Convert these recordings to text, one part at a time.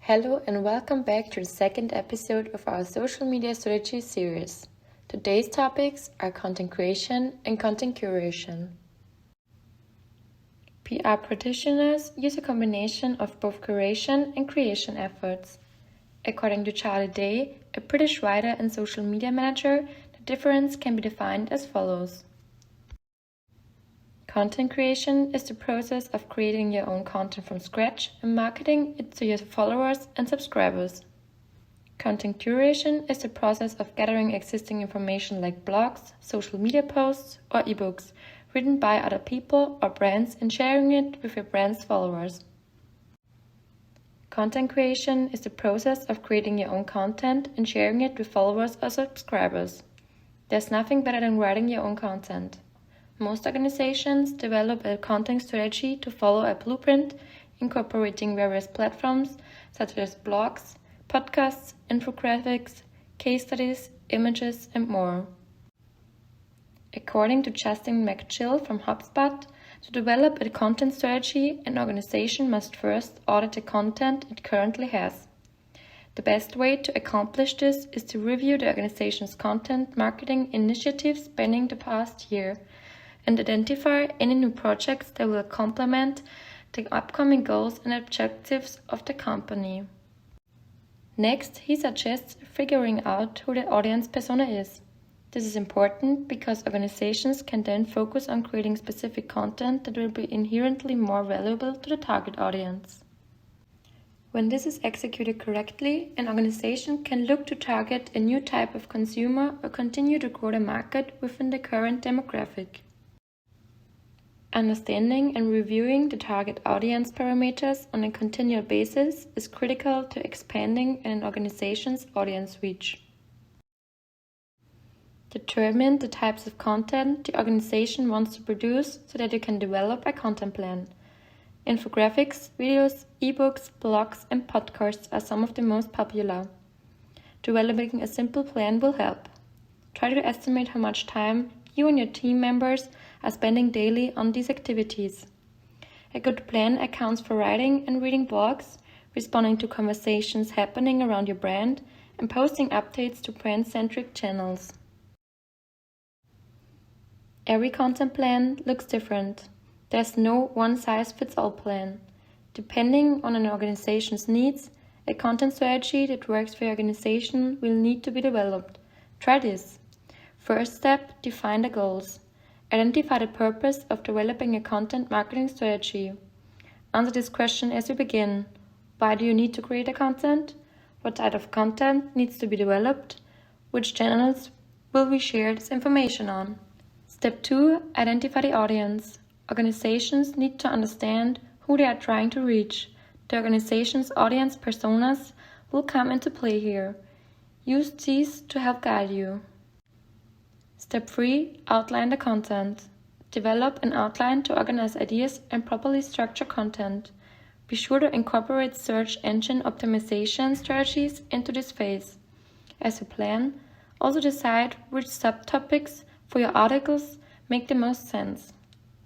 Hello and welcome back to the second episode of our social media strategy series. Today's topics are content creation and content curation. PR practitioners use a combination of both curation and creation efforts. According to Charlie Day, a British writer and social media manager, the difference can be defined as follows. Content creation is the process of creating your own content from scratch and marketing it to your followers and subscribers. Content curation is the process of gathering existing information like blogs, social media posts, or ebooks written by other people or brands and sharing it with your brand's followers. Content creation is the process of creating your own content and sharing it with followers or subscribers. There's nothing better than writing your own content. Most organizations develop a content strategy to follow a blueprint, incorporating various platforms such as blogs, podcasts, infographics, case studies, images, and more. According to Justin McGill from HubSpot, to develop a content strategy, an organization must first audit the content it currently has. The best way to accomplish this is to review the organization's content marketing initiatives spanning the past year and identify any new projects that will complement the upcoming goals and objectives of the company. Next, he suggests figuring out who the audience persona is. This is important because organizations can then focus on creating specific content that will be inherently more valuable to the target audience. When this is executed correctly, an organization can look to target a new type of consumer or continue to grow the market within the current demographic. Understanding and reviewing the target audience parameters on a continual basis is critical to expanding an organization's audience reach. Determine the types of content the organization wants to produce so that you can develop a content plan. Infographics, videos, ebooks, blogs, and podcasts are some of the most popular. Developing a simple plan will help. Try to estimate how much time you and your team members are spending daily on these activities. A good plan accounts for writing and reading blogs, responding to conversations happening around your brand, and posting updates to brand-centric channels. Every content plan looks different. There's no one-size-fits-all plan. Depending on an organization's needs, a content strategy that works for your organization will need to be developed. Try this. First step, define the goals. Identify the purpose of developing a content marketing strategy. Answer this question as you begin. Why do you need to create a content? What type of content needs to be developed? Which channels will we share this information on? Step 2. Identify the audience. Organizations need to understand who they are trying to reach. The organization's audience personas will come into play here. Use these to help guide you. Step 3. Outline the content. Develop an outline to organize ideas and properly structure content. Be sure to incorporate search engine optimization strategies into this phase. As you plan, also decide which subtopics for your articles make the most sense.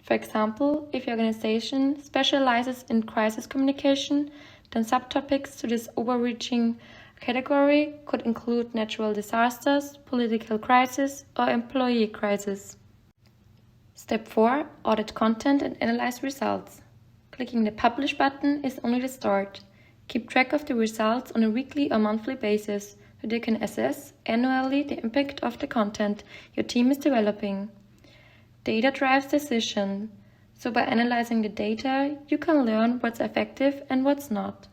For example, if your organization specializes in crisis communication, then subtopics to this overreaching category could include natural disasters, political crisis, or employee crisis. Step 4. Audit content and analyze results. Clicking the Publish button is only the start. Keep track of the results on a weekly or monthly basis so that you can assess annually the impact of the content your team is developing. Data drives decision, so by analyzing the data, you can learn what's effective and what's not.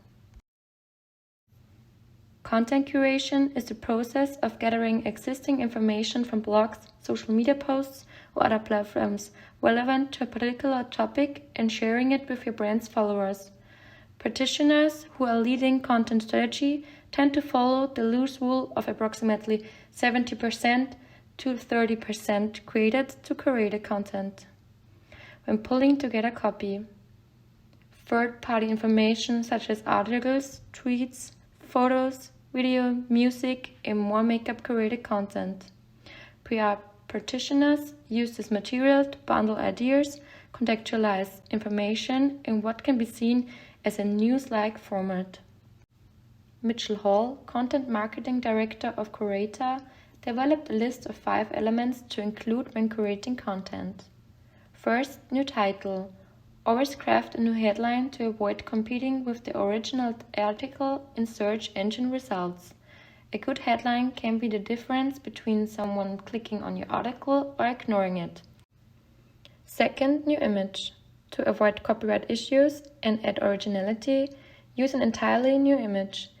Content curation is the process of gathering existing information from blogs, social media posts, or other platforms relevant to a particular topic and sharing it with your brand's followers. Practitioners who are leading content strategy tend to follow the loose rule of approximately 70% to 30% created to curated content. When pulling together copy, third-party information such as articles, tweets, photos, video, music, and more makeup curated content. PR practitioners use this material to bundle ideas, contextualize information in what can be seen as a news-like format. Mitchell Hall, Content Marketing Director of Curator, developed a list of 5 elements to include when curating content. First, new title. Always craft a new headline to avoid competing with the original article in search engine results. A good headline can be the difference between someone clicking on your article or ignoring it. Second, new image. To avoid copyright issues and add originality, use an entirely new image.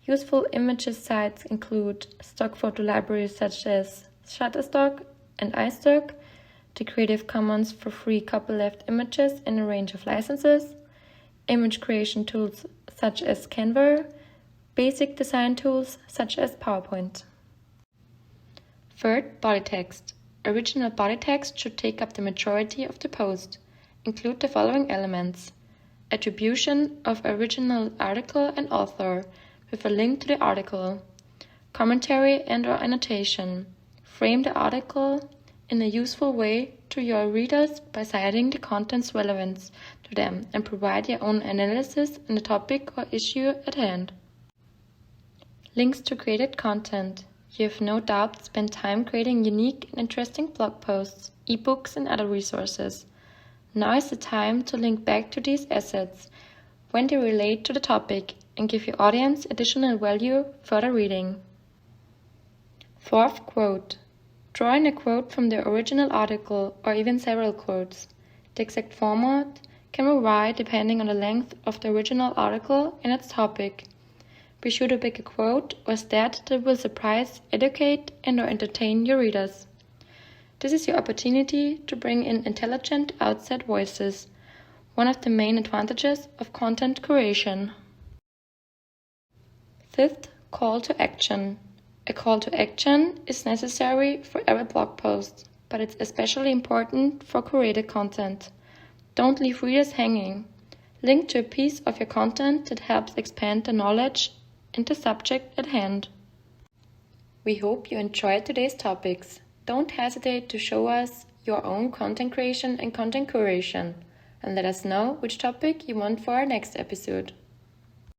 Useful images sites include stock photo libraries such as Shutterstock and iStock, the Creative Commons for free copyleft images in a range of licenses, image creation tools such as Canva, basic design tools such as PowerPoint. Third, body text. Original body text should take up the majority of the post. Include the following elements: attribution of original article and author with a link to the article, commentary and/or annotation. Frame the article in a useful way to your readers by citing the content's relevance to them and provide your own analysis on the topic or issue at hand. Links to created content. You have no doubt spent time creating unique and interesting blog posts, ebooks, and other resources. Now is the time to link back to these assets when they relate to the topic and give your audience additional value further reading. Fourth, quote. Draw in a quote from the original article or even several quotes. The exact format can vary depending on the length of the original article and its topic. Be sure to pick a quote or stat that will surprise, educate, and/or entertain your readers. This is your opportunity to bring in intelligent outside voices, one of the main advantages of content curation. Fifth, call to action. A call to action is necessary for every blog post, but it's especially important for curated content. Don't leave readers hanging. Link to a piece of your content that helps expand the knowledge and the subject at hand. We hope you enjoyed today's topics. Don't hesitate to show us your own content creation and content curation, and let us know which topic you want for our next episode.